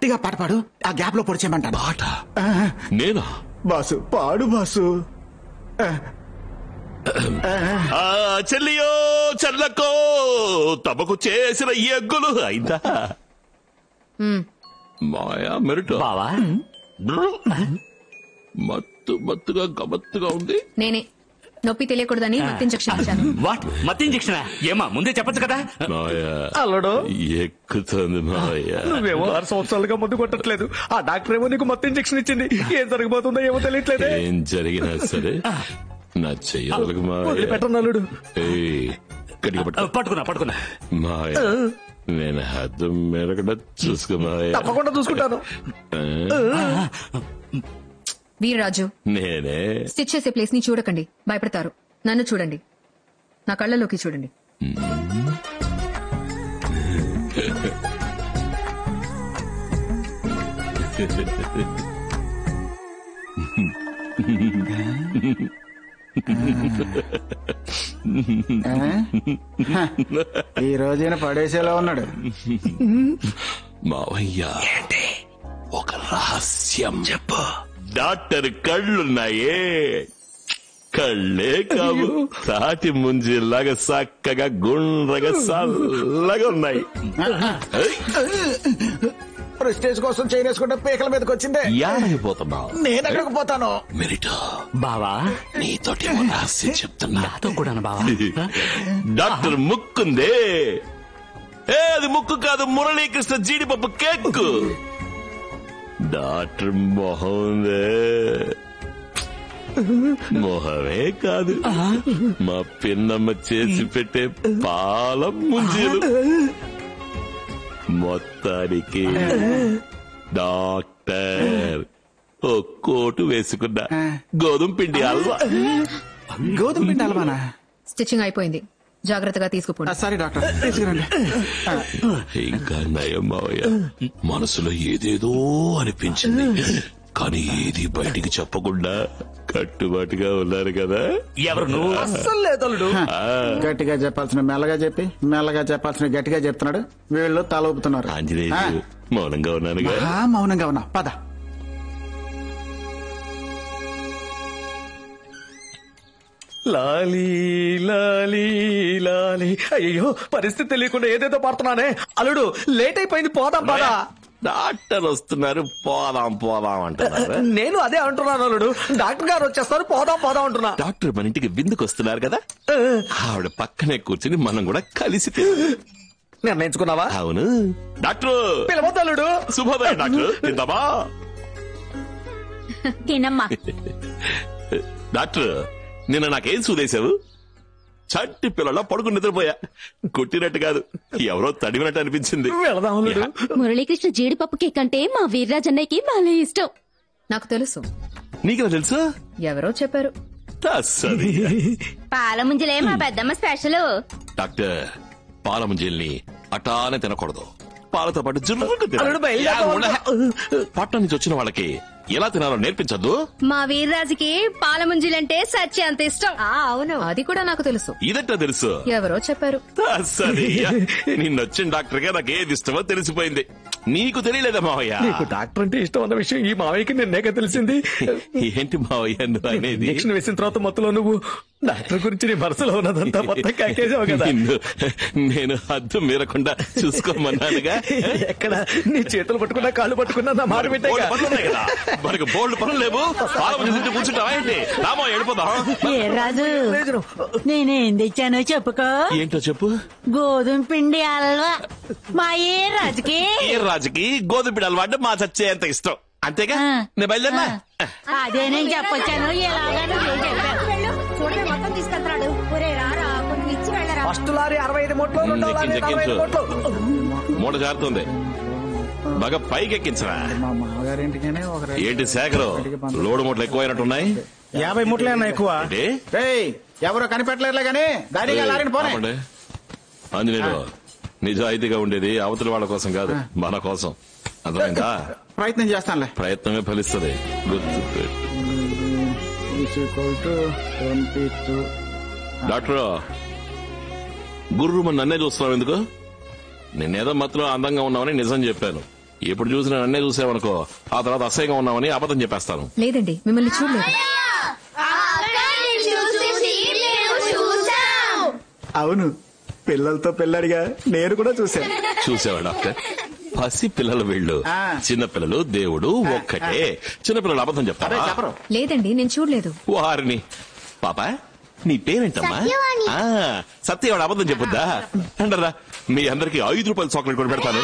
గట్టిగా పాట పాడు, ఆ గ్యాప్ లో పొడిచేయమంటాను. పాట నేనా? బాసు పాడు బాసు. చెల్లియో చెల్లకో తమకు చేసిన ఎగ్గులు అయిందా మాయా మెరుట బావా? మత్తుగా గమత్తుగా ఉంది. నేనే నొప్పి తెలియకూడదని మత్తు ఇంజెక్షన్ ఇచ్చాను. వాట్ మత్తు ఇంజెక్షన్? ఏమా ముందే చెప్పొచ్చు కదా. మాయా అల్లుడు ఎక్కుతుంది మాయా. నువ్వేమో 6 సంవత్సరాలుగా ముందు కొట్టట్లేదు, ఆ డాక్టర్ ఏమో నీకు మొత్తం ఇంజెక్షన్ ఇచ్చింది. ఏం జరగబోతుందో ఏమో తెలియట్లేదే. ఏం జరిగినా సరే నా చెయ్యాలకు పెట్టను అల్లుడు. పట్టుకున్నా మాయా నేను హద్దు మెరగడ చూసుకో మాయా. తప్పకుండా చూసుకుంటాను. వీరరాజు, నేనే స్టిచ్ చేసే ప్లేస్ ని చూడకండి, భయపడతారు. నన్ను చూడండి, నా కళ్ళలోకి చూడండి. ఈ రోజైన పడేసేలా ఉన్నాడు మావయ్య. ఒక రహస్యం చెప్పు. డాక్టర్ కళ్ళున్నాయే, కళ్ళే కావు, తాటి ముంజిలాగా చక్కగా గుండ్రగా చల్లగా ఉన్నాయి. ప్రెస్టేజ్ కోసం చేయనేసుకుంటే పీకల మీదకి వచ్చిందే. యాడైపోతున్నావు? నేను ఎక్కడికి పోతాను? మెరిటో బావా, నీతోటి రహస్యం చెప్తున్నా. నాతో కూడా బావా. డాక్టర్ ముక్కుందే, అది ముక్కు కాదు, మురళీకృష్ణ జీడిపప్పు కేక్. డాక్టర్ మొహందే, మొహమే కాదు, మా పిన్నమ్మ చేసి పెట్టే పాల ముంజీలు. మొత్తానికి డాక్టర్ ఓ కోటు వేసుకున్నా గోధుమ పిండి హల్వా. గోధుమ పిండి హల్వానా? స్టిచ్చింగ్ అయిపోయింది, జాగ్రత్తగా తీసుకుపోండి. సారీ డాక్టర్, తీసుకురండి. ఇంకా నయం మావయ్య, మనసులో ఏదేదో అనిపించింది, కానీ ఏది బయటికి చెప్పకుండా కట్టుబాటుగా ఉన్నారు కదా. ఎవరు నువ్వు? అస్సలు లేదలుడు. గట్టిగా చెప్పాల్సిన మెల్లగా చెప్పి, మెల్లగా చెప్పాల్సిన గట్టిగా చెప్తున్నాడు. వీళ్ళు తల ఊపుతున్నారు. ఆంజనేయులు మౌనంగా ఉన్నానుగా. మౌనంగా ఉన్నా, పద. లాలీ లాలీ లాలీ. అయ్యో, పరిస్థితి తెలియకుండా ఏదేదో పడుతున్నానే. అల్లుడు లేట్ అయిపోయింది, పోదాం పదా. డాక్టర్ వస్తున్నారు, పోదాం పోదాం అంటున్నారు. నేను అదే అంటున్నాను అల్లుడు, డాక్టర్ గారు వచ్చేస్తారు, పోదాం పోదాం అంటున్నా. డాక్టర్ మన ఇంటికి విందుకు వస్తున్నారు కదా, ఆవిడ పక్కనే కూర్చుని మనం కూడా కలిసి నిర్ణయించుకున్నావా? అవును డాక్టర్. పిలవద్దు అల్లుడు. శుభోదయం డాక్టర్. తిందామా? తినమ్మా. డాక్టర్, నిన్న నాకేం సూదేశావు? చట్టి పిల్లల పడుకుని నిద్రపోయా. కొట్టినట్టు కాదు, ఎవరో తడివినట్టు అనిపించింది. మురళీకృష్ణ జీడిపప్పు కేక్ అంటే మా వీర్రాజన్నయ్యకి భలే ఇష్టం. నాకు తెలుసు. నీకెలా తెలుసు? ఎవరో చెప్పారు. పాల ముంజలే మా పెద్దమ్మ స్పెషల్. డాక్టర్, పాల ముంజల్ని అటానే తినకూడదు, పాలతో పాటు జున్ను తినాలి. పట్టణం నుంచి వచ్చిన వాళ్ళకి ఎలా తినాలో నేర్పించద్దు. మా వీర్రాజుకి పాల ముంజలంటే సత్య అంత ఇష్టం. అవును, అది కూడా నాకు తెలుసు. ఇదట్టా తెలుసు? ఎవరో చెప్పారు. నిన్నొచ్చిన డాక్టర్ గా నాకు ఏది ఇష్టమో తెలిసిపోయింది, నీకు తెలియలేదా మావయ్య? నీకు డాక్టర్ అంటే ఇష్టం అన్న విషయం ఈ మావయ్యకి నిన్నేక తెలిసింది. ఏంటి మావయ్య నువ్వు అనేది? ఇంజెక్షన్ వేసిన తర్వాత మొత్తంలో నువ్వు డాక్టర్ గురించి నీ మనసులో ఉన్నదంతా మొత్తం కాకేసావు కదా. నేను హద్దు మీరకుండా చూసుకోమన్నానుగా. ఎక్కడ నీ చేతులు పట్టుకున్నా కాళ్ళు పట్టుకున్నా నా మాట పెట్టాయి కదా, మనకు బోల్డ్ పనులు లేవు. కూర్చుంటావా ఏంటి? రామో వెళ్ళిపోదాం. రాజు, నేనేం తెచ్చానో చెప్పుకో. ఏంటో చెప్పు. గోధుమ పిండి హల్వా. మా ఏ రాజుకి గోధుమ పిండి హల్వా అంటే మా చచ్చేంత ఇష్టం, అంతేగా. నేను బయలుదేరినా? అదే నేను చెప్పొచ్చాను. మొత్తం తీసుకెళ్తాడు. ఫస్ట్ లారీ 65 మూట్లు, రెండో లారీ 45 మూట్లు. మూట జారుతుంది, బాగా పైకి ఎక్కించరా. మా మామగారింటికనే ఒక ఏంటి శేఖరు, లోడు మూటలు ఎక్కువైనట్టున్నాయి. 50 మూట్లే అన్న ఎక్కువ. ఎవరో కనిపెట్టలేరులే గానీ గాడిగా లారీని పోనీ. ఆంజనేయులు, నిజాయితీగా ఉండేది అవతల వాళ్ళ కోసం కాదు, మన కోసం. అర్థమైందా? ప్రయత్నం చేస్తానులే. ప్రయత్నమే ఫలిస్తుంది. డాక్టర్, గుర్రు నన్నే చూస్తున్నావు ఎందుకు? నేనేదో మాత్రం అందంగా ఉన్నావని నిజం చెప్పాను. ఇప్పుడు చూసిన నన్నే చూసావనుకో ఆ తర్వాత అసహ్యంగా ఉన్నామని అబద్ధం చెప్పేస్తాను. లేదండి, మిమ్మల్ని చూడలేదు. అవును, పిల్లలతో పిల్లడిగా నేను కూడా చూశాను. చూసావా డాక్టర్? పసి పిల్లలు వీళ్ళు. ఆ. చిన్నపిల్లలు దేవుడు ఒక్కటే. చిన్నపిల్లలు అబద్ధం అదే చెప్తారా? చెప్పరు. లేదండి, నేను చూడలేదు. వారిని పాప నీ పేరేంటమ్మా? ఆ, సత్యవాడు అబద్ధం చెప్పుద్దా అంటారా? మీ అందరికి 5 రూపాయల చాక్లెట్ కూడా పెడతాను.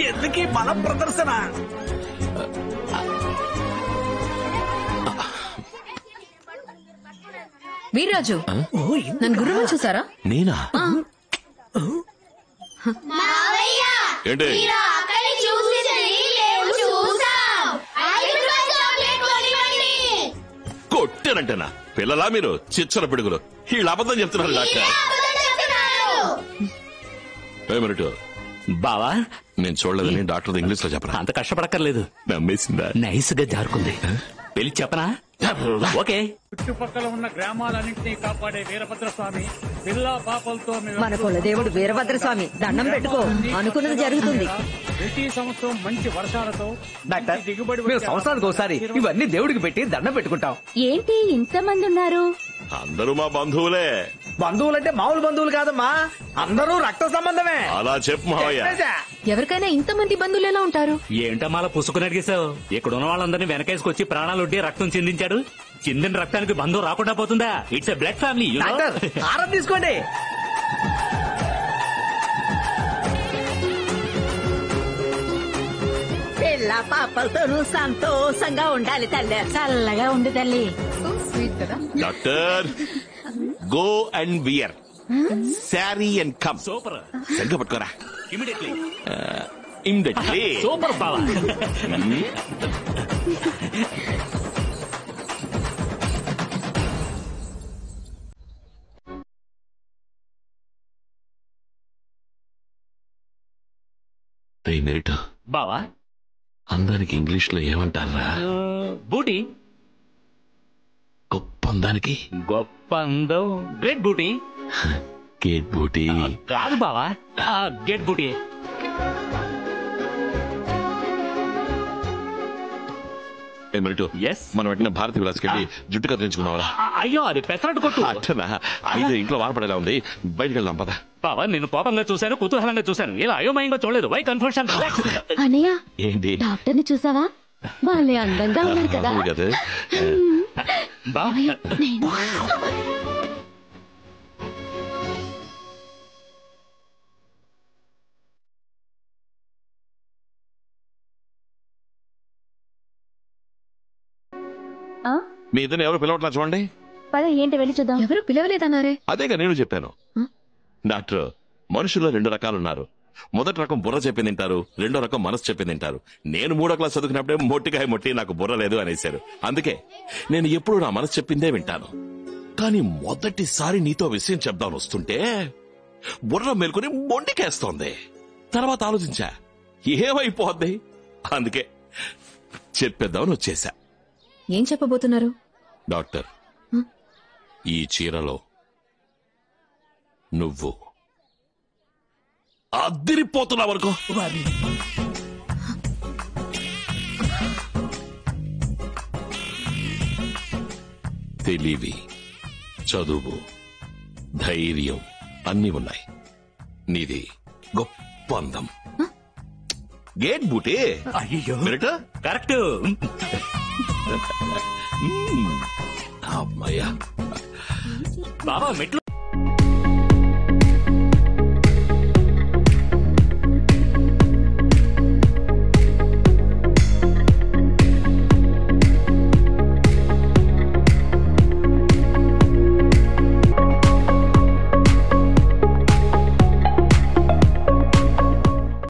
ఎందుకీ బల ప్రదర్శన? వీర్రాజు, నన్ను గుర్రం చూసారా? నేనా? ఏంటి కొట్టానంటేనా? పిల్లలా మీరు చిచ్చల పిడుగులు. వీళ్ళు అబద్ధం చెప్తున్నారు డాక్టర్. ఏమిటో బావా నేను చూడలేదని డాక్టర్ ఇంగ్లీష్ లో చెప్పరా? అంత కష్టపడక్కర్లేదు. నమ్మేసిందా? నైస్ గా జారుకుంది. వెళ్ళి చెప్పనా? ఓకే. చుట్టుపక్కల ఉన్న గ్రామాలన్నింటినీ కాపాడే వీరభద్రస్వామి పిల్లా పాపలతో మన కులదేవుడు వీరభద్రస్వామి దండం పెట్టుకో, అనుకున్నది జరుగుతుంది. ప్రతి సంవత్సరం మంచి వర్షాలతో డాక్టర్, దిగుబడి మేము సంవత్సరానికి ఒకసారి ఇవన్నీ దేవుడికి పెట్టి దండం పెట్టుకుంటాం. ఏంటి ఇంతమంది ఉన్నారు? అందరూ మా బంధువులే. బంధువులంటే మామూలు బంధువులు కాదమ్మా, అందరూ రక్త సంబంధమే. అలా చెప్పు మావయ్య. చెప్పేశా. ఎవరికైనా ఇంతమంది బంధువులు ఎలా ఉంటారు? ఏంటమ్మా అలా పుసుకుని అడిగేశావు? ఇక్కడ ఉన్న వాళ్ళందరినీ వెనకేసుకొచ్చి ప్రాణాలుండి రక్తం చిందించాడు. చిందిన రక్తానికి బంధువు రాకుండా పోతుందా? It's a blood family. Doctor, ఆరం తీసుకోండి. పిల్ల పాపలతోనూ సంతోషంగా ఉండాలి తల్లి. చల్లగా ఉండు తల్లి. Doctor, go and wear sari and come. Super. సరిగ్గా పట్టుకోరా. ఇమిడియట్లీ. ఇమ్మీడియట్లీ. సూపర్ బావా. మెరిట్ బావా అందానికి ఇంగ్లీష్ లో ఏమంటారా? బూటీ. గొప్ప అందానికి గొప్ప అందం గ్రేట్ బూటీ. గేట్ బూటీ. కాదు బావా, గేట్ బూటీ. Merit, Yes. మనం వెంటనే భారతి విలాస్కి వెళ్ళి జుట్టు కత్తిరించుకున్నావా? అయ్యో అది పెసరట్టు కొట్టు. అట్టనా? అయితే ఇంట్లో వారపడేలా ఉంది, బయటికి వెళ్దాం పద. బావా నేను కోపంగా చూశాను, కుతూహలంగా చూశాను, ఇలా అయోమయంగా చూడలేదు. Why confusion? అనయ్య, ఏంటి? డాక్టర్ ని చూసావా? వాళ్ళే అందంగా ఉన్నారు కదా. అవును కదా. బావా నేను మీ ఇద్దరు ఎవరు పిలవట్లా చూడండి. పద, ఏంటి వెళ్ళి చూద్దాం. ఎవరు పిలవలేదన్నారే? అదేగా నేను చెప్పాను. డాక్టర్, మనుషుల్లో 2 రకాలున్నారు. మొదటి రకం బుర్ర చెప్పింది తింటారు, రెండో రకం మనసు చెప్పింది తింటారు. నేను 3వ క్లాస్ చదువుకున్నప్పుడే మొట్టికాయ మొట్టి నాకు బుర్ర లేదు అనేశారు. అందుకే నేను ఎప్పుడు నా మనసు చెప్పిందే వింటాను. కానీ మొదటిసారి నీతో విషయం చెప్దాం వస్తుంటే బుర్ర మేల్కొని మొండికేస్తోంది. తర్వాత ఆలోచించా, ఏమైపోద్ది? అందుకే చెప్పేద్దామని వచ్చేసా. ఏం చెప్పబోతున్నారు? డాక్టర్, ఈ చీరలో నువ్వు అద్దిరిపోతున్నావు అనుకో. తెలివి, చదువు, ధైర్యం అన్నీ ఉన్నాయి. నీది గొప్ప అందం. గేట్ బూటే. అయ్యో మెరిట్ కరెక్ట్. అమ్మయ్యా. బాబా మెట్లు